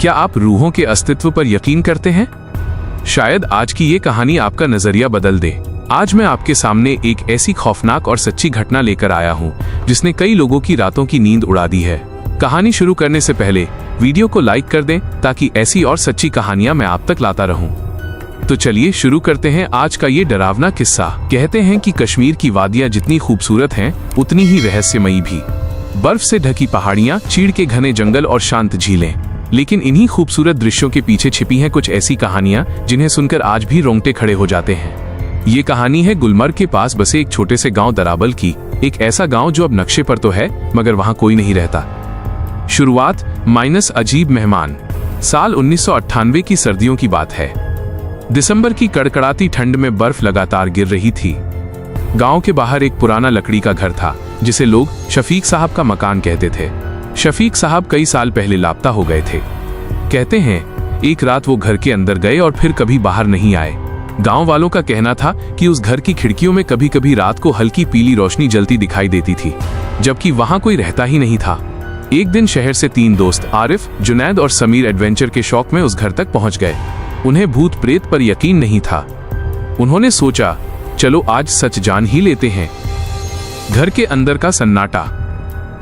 क्या आप रूहों के अस्तित्व पर यकीन करते हैं? शायद आज की ये कहानी आपका नजरिया बदल दे। आज मैं आपके सामने एक ऐसी खौफनाक और सच्ची घटना लेकर आया हूँ जिसने कई लोगों की रातों की नींद उड़ा दी है। कहानी शुरू करने से पहले वीडियो को लाइक कर दें ताकि ऐसी और सच्ची कहानियां मैं आप तक लाता रहूं। तो चलिए शुरू करते हैं आज का ये डरावना किस्सा। कहते हैं कि कश्मीर की वादियां जितनी खूबसूरत हैं उतनी ही रहस्यमयी भी। बर्फ से ढकी पहाड़ियां, चीड़ के घने जंगल और शांत झीलें। लेकिन इन्हीं खूबसूरत दृश्यों के पीछे छिपी हैं कुछ ऐसी कहानियां जिन्हें सुनकर आज भी रोंगटे खड़े हो जाते हैं। ये कहानी है गुलमर्ग के पास बसे एक छोटे से गांव दराबल की। एक ऐसा गांव जो अब नक्शे पर तो है मगर वहां कोई नहीं रहता। शुरुआत माइनस अजीब मेहमान। साल 1998 की सर्दियों की बात है। दिसंबर की कड़कड़ाती ठंड में बर्फ लगातार गिर रही थी। गांव के बाहर एक पुराना लकड़ी का घर था जिसे लोग शफीक साहब का मकान कहते थे। शफीक साहब कई साल पहले लापता हो गए थे। कहते हैं एक रात वो घर के अंदर गए और फिर कभी बाहर नहीं आए। गांव वालों का कहना था कि उस घर की खिड़कियों में कभी कभी रात को हल्की पीली रोशनी जलती दिखाई देती थी, जबकि वहां कोई रहता ही नहीं था। एक दिन शहर से 3 दोस्त आरिफ, जुनैद और समीर एडवेंचर के शौक में उस घर तक पहुंच गए। उन्हें भूत प्रेत पर यकीन नहीं था। उन्होंने सोचा चलो आज सच जान ही लेते हैं। घर के अंदर का सन्नाटा।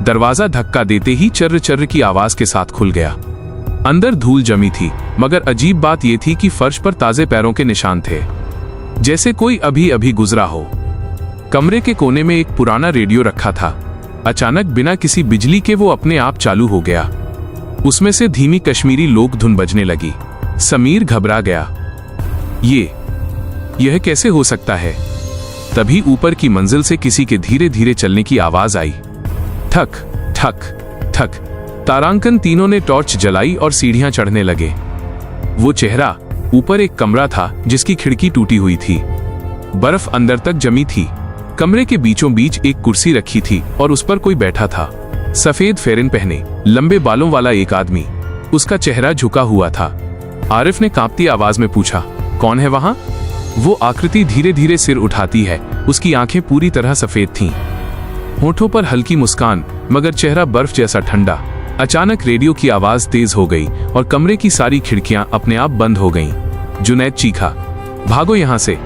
दरवाजा धक्का देते ही चर्र चर्र की आवाज के साथ खुल गया। अंदर धूल जमी थी, मगर अजीब बात यह थी कि फर्श पर ताजे पैरों के निशान थे, जैसे कोई अभी अभी गुजरा हो। कमरे के कोने में एक पुराना रेडियो रखा था। अचानक बिना किसी बिजली के वो अपने आप चालू हो गया। उसमें से धीमी कश्मीरी लोक धुन बजने लगी। समीर घबरा गया। यह कैसे हो सकता है? तभी ऊपर की मंजिल से किसी के धीरे धीरे चलने की आवाज आई। ठक ठक ठक। तारांकन तीनों ने टॉर्च जलाई और सीढ़ियां चढ़ने लगे। वो चेहरा, ऊपर एक कमरा था जिसकी खिड़की टूटी हुई थी। बर्फ अंदर तक जमी थी। कमरे के बीचों बीच एक कुर्सी रखी थी और उस पर कोई बैठा था। सफेद फेरन पहने, लंबे बालों वाला एक आदमी। उसका चेहरा झुका हुआ था। आरिफ ने कांपती आवाज में पूछा, कौन है वहां? वो आकृति धीरे धीरे सिर उठाती है। उसकी आंखें पूरी तरह सफेद थीं। होठों पर हल्की मुस्कान, मगर चेहरा बर्फ जैसा ठंडा। अचानक रेडियो की आवाज तेज हो गई और कमरे की सारी खिड़कियां अपने आप बंद हो गईं। जुनैद चीखा, भागो यहां से।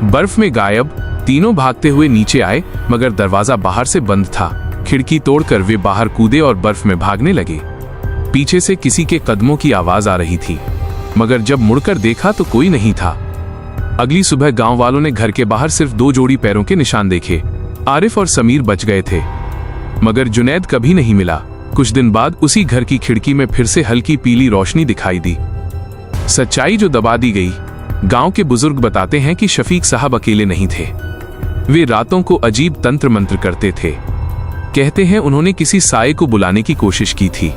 बर्फ में गायब। तीनों भागते हुए नीचे आए, मगर दरवाजा बाहर से बंद था। खिड़की तोड़कर वे बाहर कूदे और बर्फ में भागने लगे। पीछे से किसी के कदमों की आवाज आ रही थी, मगर जब मुड़कर देखा तो कोई नहीं था। अगली सुबह गांव वालों ने घर के बाहर सिर्फ 2 जोड़ी पैरों के निशान देखे। आरिफ और समीर बच गए थे, मगर जुनैद कभी नहीं मिला। कुछ दिन बाद उसी घर की खिड़की में फिर से हल्की पीली रोशनी दिखाई दी। सच्चाई जो दबा दी गई। गांव के बुजुर्ग बताते हैं कि शफीक साहब अकेले नहीं थे। वे रातों को अजीब तंत्र मंत्र करते थे। कहते हैं उन्होंने किसी साये को बुलाने की कोशिश की थी,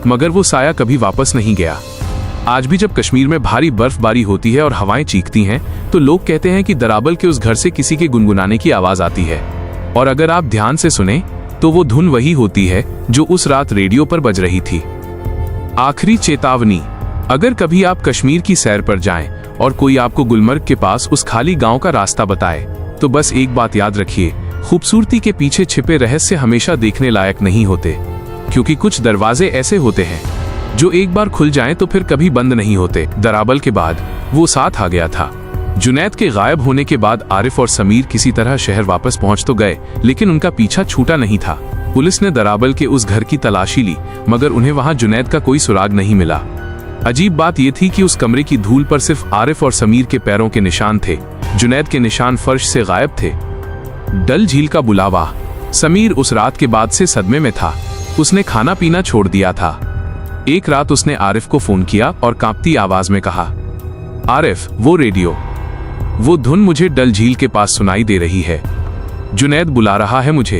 मगर वो साया कभी वापस नहीं गया। आज भी जब कश्मीर में भारी बर्फबारी होती है और हवाएं चीखती हैं, तो लोग कहते हैं कि दराबल के उस घर से किसी के गुनगुनाने की आवाज आती है। और अगर आप ध्यान से सुने तो वो धुन वही होती है जो उस रात रेडियो पर बज रही थी। आखिरी चेतावनी, अगर कभी आप कश्मीर की सैर पर जाएं और कोई आपको गुलमर्ग के पास उस खाली गांव का रास्ता बताए, तो बस एक बात याद रखिए, खूबसूरती के पीछे छिपे रहस्य हमेशा देखने लायक नहीं होते, क्योंकि कुछ दरवाजे ऐसे होते हैं जो एक बार खुल जाएं तो फिर कभी बंद नहीं होते। दराबल के बाद वो साथ आ गया था। जुनैद के गायब होने के बाद आरिफ और समीर किसी तरह शहर वापस पहुंच तो गए, लेकिन उनका पीछा छूटा नहीं था। पुलिस ने दराबल के उस घर की तलाशी ली, मगर उन्हें वहां जुनैद का कोई सुराग नहीं मिला। अजीब बात यह थी कि उस कमरे की धूल पर सिर्फ आरिफ और समीर के पैरों के निशान थे। जुनैद के निशान फर्श से गायब थे। डल झील का बुलावा। समीर उस रात के बाद से सदमे में था। उसने खाना पीना छोड़ दिया था। एक रात उसने आरिफ को फोन किया और कांपती आवाज में कहा, आरिफ, वो रेडियो, वो धुन मुझे डल झील के पास सुनाई दे रही है। जुनैद बुला रहा है मुझे।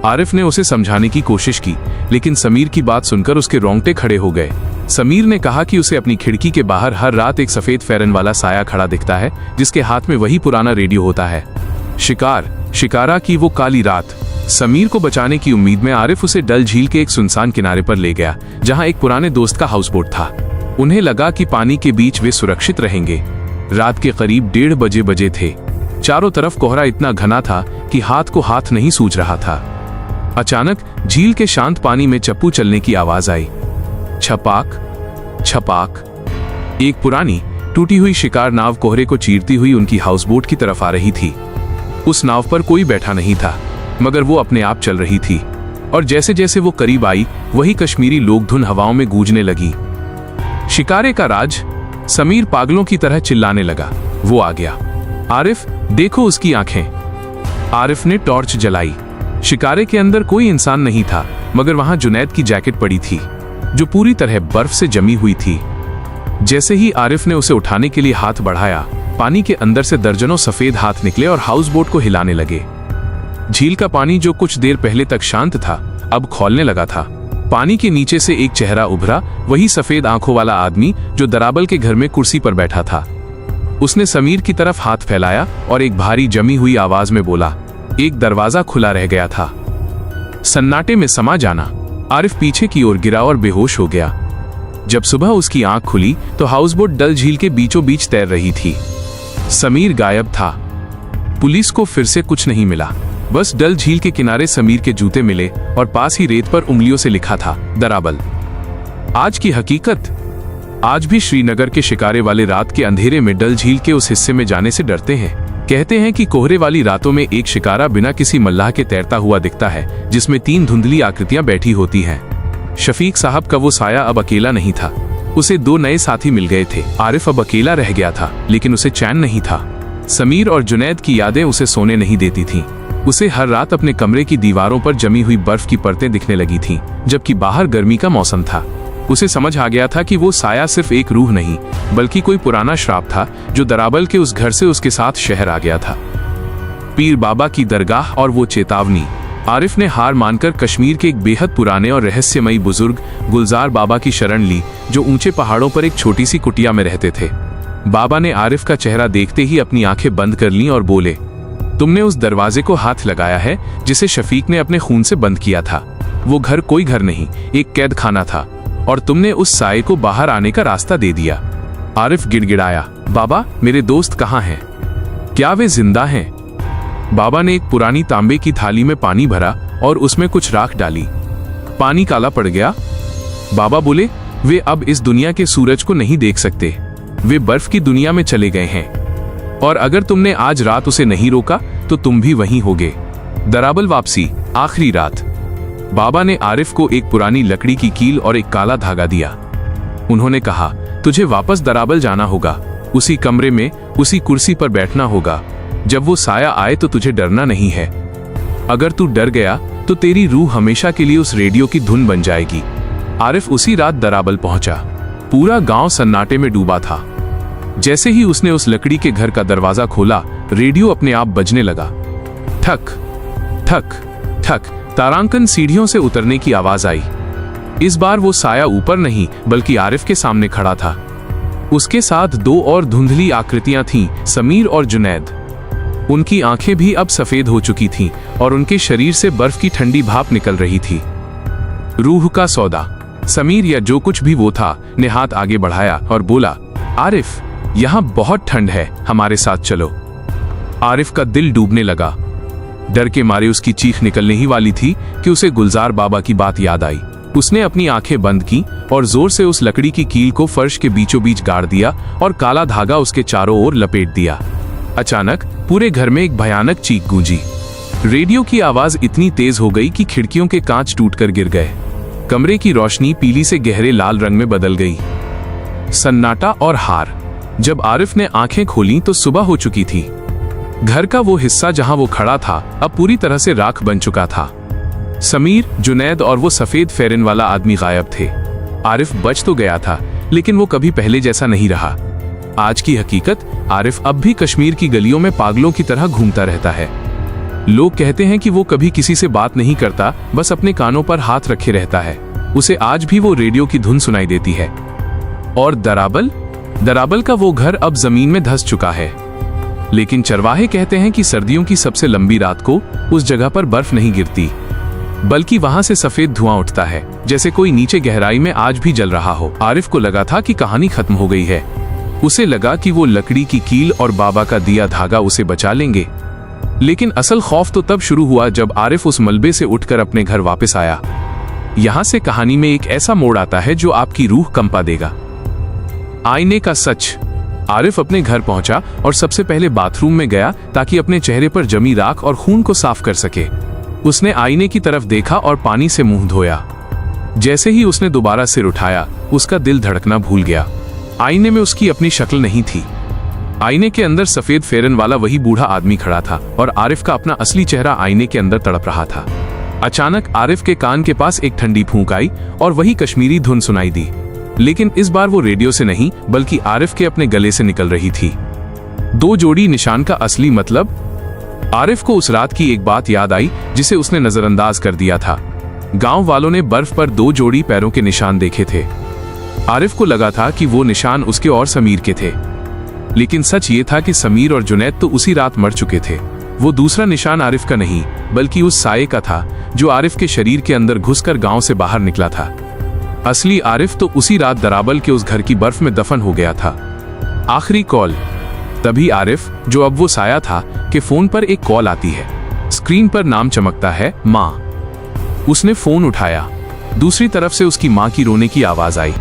आरिफ ने उसे समझाने की कोशिश की, लेकिन समीर की बात सुनकर उसके रोंगटे खड़े हो गए। समीर ने कहा कि उसे अपनी खिड़की के बाहर हर रात एक सफेद फेरन वाला साया खड़ा दिखता है, जिसके हाथ में वही पुराना रेडियो होता है। शिकारा की वो काली रात। समीर को बचाने की उम्मीद में आरिफ उसे डल झील के एक सुनसान किनारे पर ले गया, जहां एक पुराने दोस्त का हाउस बोट था। उन्हें लगा कि पानी के बीच वे सुरक्षित रहेंगे। रात के करीब 1:30 बजे थे। चारों तरफ कोहरा इतना घना था कि हाथ को हाथ नहीं सूझ रहा था। अचानक झील के शांत पानी में चप्पू चलने की आवाज आई। छपाक छपाक। एक पुरानी टूटी हुई शिकार नाव कोहरे को चीरती हुई उनकी हाउसबोट की तरफ आ रही थी। उस नाव पर कोई बैठा नहीं था, मगर वो अपने आप चल रही थी, और जैसे जैसे वो करीब आई वही कश्मीरी लोकधुन हवाओं में गूंजने लगी। शिकारे का राज। समीर पागलों की तरह चिल्लाने लगा। वो आ गया। आरिफ, देखो उसकी आंखें। आरिफ ने टॉर्च जलाई। शिकारे के अंदर कोई इंसान नहीं था, मगर वहां जुनैद की जैकेट पड़ी थी, जो पूरी तरह बर्फ से जमी हुई थी। जैसे ही आरिफ ने उसे उठाने के लिए हाथ बढ़ाया, पानी के अंदर से दर्जनों सफेद हाथ निकले और हाउस बोट को हिलाने लगे। झील का पानी, जो कुछ देर पहले तक शांत था, अब खौलने लगा था। पानी के नीचे से एक चेहरा उभरा, वही सफेद आंखों वाला आदमी जो दराबल के घर में कुर्सी पर बैठा था। उसने समीर की तरफ हाथ फैलाया और एक भारी जमी हुई आवाज में बोला, एक दरवाजा खुला रह गया था। सन्नाटे में समा जाना। आरिफ पीछे की ओर गिरा और बेहोश हो गया। जब सुबह उसकी आंख खुली तो हाउसबोट डल झील के बीचों बीच तैर रही थी। समीर गायब था। पुलिस को फिर से कुछ नहीं मिला। बस डल झील के किनारे समीर के जूते मिले और पास ही रेत पर उंगलियों से लिखा था, दराबल। आज की हकीकत। आज भी श्रीनगर के शिकारे वाले रात के अंधेरे में डल झील के उस हिस्से में जाने से डरते हैं। कहते हैं कि कोहरे वाली रातों में एक शिकारा बिना किसी मल्लाह के तैरता हुआ दिखता है, जिसमें 3 धुंधली आकृतियां बैठी होती हैं। शफीक साहब का वो साया अब अकेला नहीं था। उसे 2 नए साथी मिल गए थे। आरिफ अब अकेला रह गया था, लेकिन उसे चैन नहीं था। समीर और जुनैद की यादें उसे सोने नहीं देती थीं। उसे हर रात अपने कमरे की दीवारों पर जमी हुई बर्फ की परतें दिखने लगी थीं, जबकि बाहर गर्मी का मौसम था। उसे समझ आ गया था कि वो साया सिर्फ एक रूह नहीं, बल्कि कोई पुराना श्राप था जो दराबल के उस घर से उसके साथ शहर आ गया था। पीर बाबा की दरगाह और वो चेतावनी। आरिफ ने हार मानकर कश्मीर के एक बेहद पुराने और रहस्यमयी बुजुर्ग गुलजार बाबा की शरण ली, जो ऊंचे पहाड़ों पर एक छोटी सी कुटिया में रहते थे। बाबा ने आरिफ का चेहरा देखते ही अपनी आंखें बंद कर लीं और बोले, तुमने उस दरवाजे को हाथ लगाया है जिसे शफीक ने अपने खून से बंद किया था। वो घर कोई घर नहीं, एक कैद खाना था, और तुमने उस साये को बाहर आने का रास्ता दे दिया। आरिफ गिड़गिड़ाया, बाबा, मेरे दोस्त कहाँ हैं? क्या वे जिंदा हैं? बाबा ने एक पुरानी तांबे की थाली में पानी भरा और उसमें कुछ राख डाली। पानी काला पड़ गया। बाबा बोले, वे अब इस दुनिया के सूरज को नहीं देख सकते। वे बर्फ की दुनिया में चले गए हैं, और अगर तुमने आज रात उसे नहीं रोका तो तुम भी वहीं होगे। दराबल वापसी, आखिरी रात। बाबा ने आरिफ को एक पुरानी लकड़ी की कील और एक काला धागा दिया। उन्होंने कहा, तुझे वापस दराबल जाना होगा, उसी कमरे में, उसी कुर्सी पर बैठना होगा। जब वो साया आए तो तुझे डरना नहीं है। अगर तू डर गया तो तेरी रूह हमेशा के लिए उस रेडियो की धुन बन जाएगी। आरिफ उसी रात दराबल पहुंचा। पूरा गांव सन्नाटे में डूबा था। जैसे ही उसने उस लकड़ी के घर का दरवाजा खोला, रेडियो अपने आप बजने लगा। ठक ठक ठक। तारांकन सीढ़ियों से उतरने की आवाज आई। इस बार वो साया ऊपर नहीं, बल्कि आरिफ के सामने खड़ा था। उसके साथ 2 और धुंधली आकृतियां थीं, समीर और जुनैद। उनकी आंखें भी अब सफेद हो चुकी थीं और उनके शरीर से बर्फ की ठंडी भाप निकल रही थी। रूह का सौदा। समीर, या जो कुछ भी वो था, ने हाथ आगे बढ़ाया और बोला, आरिफ, यहाँ बहुत ठंड है, हमारे साथ चलो। आरिफ का दिल डूबने लगा। डर के मारे उसकी चीख निकलने ही वाली थी कि उसे गुलजार बाबा की बात याद आई। उसने अपनी आंखें बंद की और जोर से उस लकड़ी की कील को फर्श के बीचों बीच गाड़ दिया और काला धागा उसके चारों ओर लपेट दिया। अचानक पूरे घर में एक भयानक चीख गूंजी। रेडियो की आवाज इतनी तेज हो गई कि खिड़कियों के कांच टूटकर गिर गए। कमरे की रोशनी पीली से गहरे लाल रंग में बदल गई। सन्नाटा और हार। जब आरिफ ने आंखें खोलीं तो सुबह हो चुकी थी। घर का वो हिस्सा जहां वो खड़ा था अब पूरी तरह से राख बन चुका था। समीर, जुनैद और वो सफेद फेरन वाला आदमी गायब थे। आरिफ बच तो गया था, लेकिन वो कभी पहले जैसा नहीं रहा। आज की हकीकत, आरिफ अब भी कश्मीर की गलियों में पागलों की तरह घूमता रहता है। लोग कहते हैं कि वो कभी किसी से बात नहीं करता, बस अपने कानों पर हाथ रखे रहता है। उसे आज भी वो रेडियो की धुन सुनाई देती है। और दराबल का वो घर अब जमीन में धंस चुका है। लेकिन चरवाहे कहते हैं कि सर्दियों की सबसे लंबी रात को उस जगह पर बर्फ नहीं गिरती, बल्कि वहां से सफेद धुआं उठता है, जैसे कोई नीचे गहराई में आज भी जल रहा हो। आरिफ को लगा था कि कहानी खत्म हो गई है। उसे लगा कि वो लकड़ी की कील और बाबा का दिया धागा उसे बचा लेंगे। लेकिन असल खौफ तो तब शुरू हुआ जब आरिफ उस मलबे से उठकर अपने घर वापस आया। यहाँ से कहानी में एक ऐसा मोड़ आता है जो आपकी रूह कंपा देगा। आईने का सच। आरिफ अपने घर पहुंचा और सबसे पहले बाथरूम में गया ताकि अपने चेहरे पर जमी राख और खून को साफ कर सके। उसने आईने की तरफ देखा और पानी से मुंह धोया। जैसे ही उसने दोबारा सिर उठाया, उसका दिल धड़कना भूल गया। आईने में उसकी अपनी शक्ल नहीं थी। आईने के अंदर सफेद फेरन वाला वही बूढ़ा आदमी खड़ा था और आरिफ का अपना असली चेहरा आईने के अंदर तड़प रहा था। अचानक आरिफ के कान के पास एक ठंडी फूंक आई और वही कश्मीरी धुन सुनाई दी, लेकिन इस बार वो रेडियो से नहीं बल्कि आरिफ के अपने गले से निकल रही थी। 2 जोड़ी निशान का असली मतलब। आरिफ को उस रात की एक बात याद आई जिसे उसने नजरअंदाज कर दिया था। गांव वालों ने बर्फ पर 2 जोड़ी पैरों के निशान देखे थे। आरिफ को लगा था कि वो निशान उसके और समीर के थे, लेकिन सच ये था कि समीर और जुनैद तो उसी रात मर चुके थे। वो दूसरा निशान आरिफ का नहीं बल्कि उस साये का था जो आरिफ के शरीर के अंदर घुसकर गांव से बाहर निकला था। असली आरिफ तो उसी रात दराबल के उस घर की बर्फ में दफन हो गया था। आखिरी कॉल। तभी आरिफ, जो अब वो साया था, के फोन पर एक कॉल आती है। स्क्रीन पर नाम चमकता है, माँ। उसने फोन उठाया। दूसरी तरफ से उसकी माँ की रोने की आवाज आई।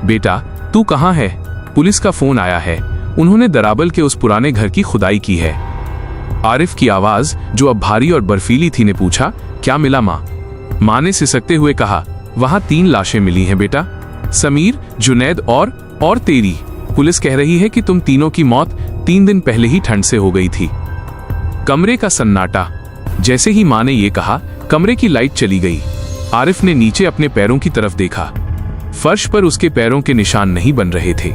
बेटा, तू कहाँ है? पुलिस का फोन आया है। उन्होंने दराबल के उस पुराने घर की खुदाई की है। आरिफ की आवाज, जो अब भारी और बर्फीली थी, ने पूछा, क्या मिला माँ? माँ ने सिसकते हुए कहा, वहां 3 लाशें मिली हैं बेटा। समीर, जुनैद और तेरी। पुलिस कह रही है कि तुम तीनों की मौत 3 दिन पहले ही ठंड से हो गई थी। कमरे का सन्नाटा। जैसे ही माँ ने यह कहा, कमरे की लाइट चली गई। आरिफ ने नीचे अपने पैरों की तरफ देखा। फर्श पर उसके पैरों के निशान नहीं बन रहे थे।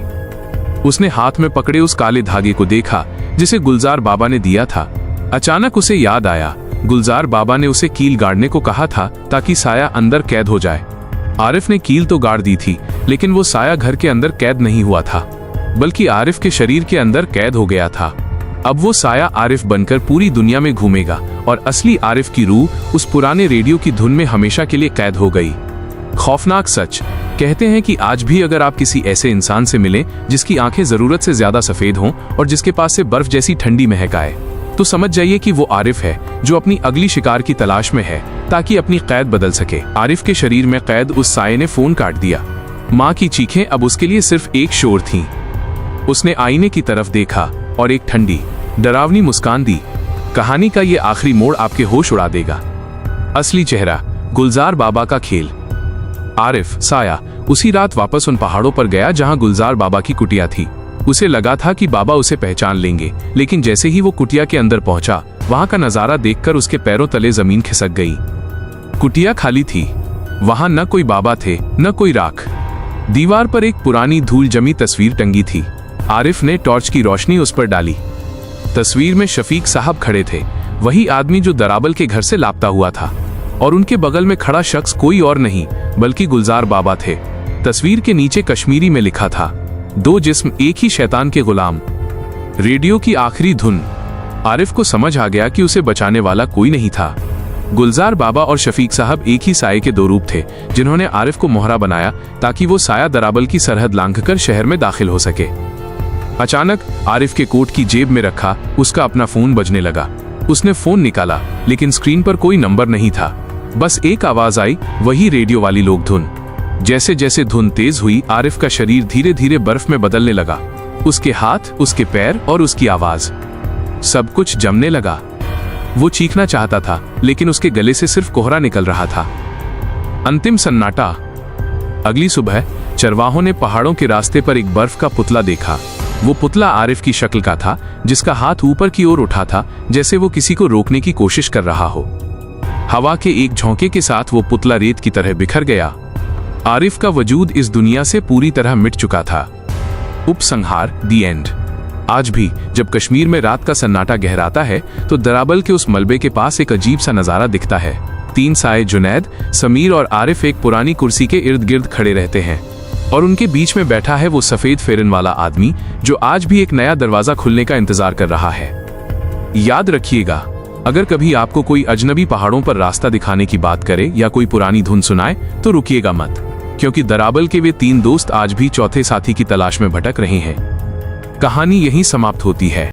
उसने हाथ में पकड़े उस काले धागे को देखा जिसे गुलजार बाबा ने दिया था। अचानक उसे याद आया, गुलजार बाबा ने उसे कील गाड़ने को कहा था ताकि साया अंदर कैद हो जाए। आरिफ ने कील तो गाड़ दी थी, लेकिन वो साया घर के अंदर कैद नहीं हुआ था, बल्कि आरिफ के शरीर के अंदर कैद हो गया था। अब वो साया आरिफ बनकर पूरी दुनिया में घूमेगा और असली आरिफ की रूह उस पुराने रेडियो की धुन में हमेशा के लिए कैद हो गई। खौफनाक सच। कहते हैं कि आज भी अगर आप किसी ऐसे इंसान से मिलें जिसकी आंखें जरूरत से ज्यादा सफेद हों और जिसके पास से बर्फ जैसी ठंडी महक आए, तो समझ जाइए कि वो आरिफ है जो अपनी अगली शिकार की तलाश में है ताकि अपनी कैद बदल सके। आरिफ के शरीर में कैद उस साये ने फोन काट दिया। माँ की चीखें अब उसके लिए सिर्फ एक शोर थीं। उसने आईने की तरफ देखा और एक ठंडी, डरावनी मुस्कान दी। कहानी का ये आखिरी मोड़ आपके होश उड़ा देगा। असली चेहरा, गुलजार बाबा का खेल। आरिफ, साया, उसी रात वापस उन पहाड़ों पर गया जहां गुलजार बाबा की कुटिया थी। उसे लगा था कि बाबा उसे पहचान लेंगे, लेकिन जैसे ही वो कुटिया के अंदर पहुंचा, वहां का नजारा देखकर उसके पैरों तले जमीन खिसक गई। कुटिया खाली थी। वहां न कोई बाबा थे, न कोई राख। दीवार पर एक पुरानी धूल जमी तस्वीर टंगी थी। आरिफ ने टॉर्च की रोशनी उस पर डाली। तस्वीर में शफीक साहब खड़े थे, वही आदमी जो दराबल के घर से लापता हुआ था, और उनके बगल में खड़ा शख्स कोई और नहीं बल्कि गुलजार बाबा थे। तस्वीर के नीचे कश्मीरी में लिखा था, 2 जिस्म एक ही शैतान के गुलाम। रेडियो की आखिरी धुन। आरिफ को समझ आ गया कि उसे बचाने वाला कोई नहीं था। गुलजार बाबा और शफीक साहब एक ही साये के 2 रूप थे जिन्होंने आरिफ को मोहरा बनाया ताकि वो साया दराबल की सरहद लांघकर शहर में दाखिल हो सके। अचानक आरिफ के कोट की जेब में रखा उसका अपना फोन बजने लगा। उसने फोन निकाला, लेकिन स्क्रीन पर कोई नंबर नहीं था। बस एक आवाज आई, वही रेडियो वाली लोक धुन। जैसे जैसे धुन तेज हुई, आरिफ का शरीर धीरे धीरे बर्फ में बदलने लगा। उसके हाथ, उसके पैर और उसकी आवाज, सब कुछ जमने लगा। वो चीखना चाहता था, लेकिन उसके गले से सिर्फ कोहरा निकल रहा था। अंतिम सन्नाटा। अगली सुबह चरवाहों ने पहाड़ों के रास्ते पर एक बर्फ का पुतला देखा। वो पुतला आरिफ की शक्ल का था, जिसका हाथ ऊपर की ओर उठा था जैसे वो किसी को रोकने की कोशिश कर रहा हो। हवा के एक झोंके के साथ वो पुतला रेत की तरह बिखर गया। आरिफ का वजूद इस दुनिया से पूरी तरह मिट चुका था। उपसंहार, दी एंड। आज भी जब कश्मीर में रात का सन्नाटा गहराता है तो दराबल के उस मलबे के पास एक अजीब सा नजारा दिखता है। 3 साये जुनैद, समीर और आरिफ एक पुरानी कुर्सी के इर्द गिर्द खड़े रहते हैं और उनके बीच में बैठा है वो सफेद फेरन वाला आदमी जो आज भी एक नया दरवाजा खुलने का इंतजार कर रहा है। याद रखिएगा, अगर कभी आपको कोई अजनबी पहाड़ों पर रास्ता दिखाने की बात करे या कोई पुरानी धुन सुनाए तो रुकिएगा मत, क्योंकि दराबल के वे 3 दोस्त आज भी चौथे साथी की तलाश में भटक रहे हैं। कहानी यहीं समाप्त होती है।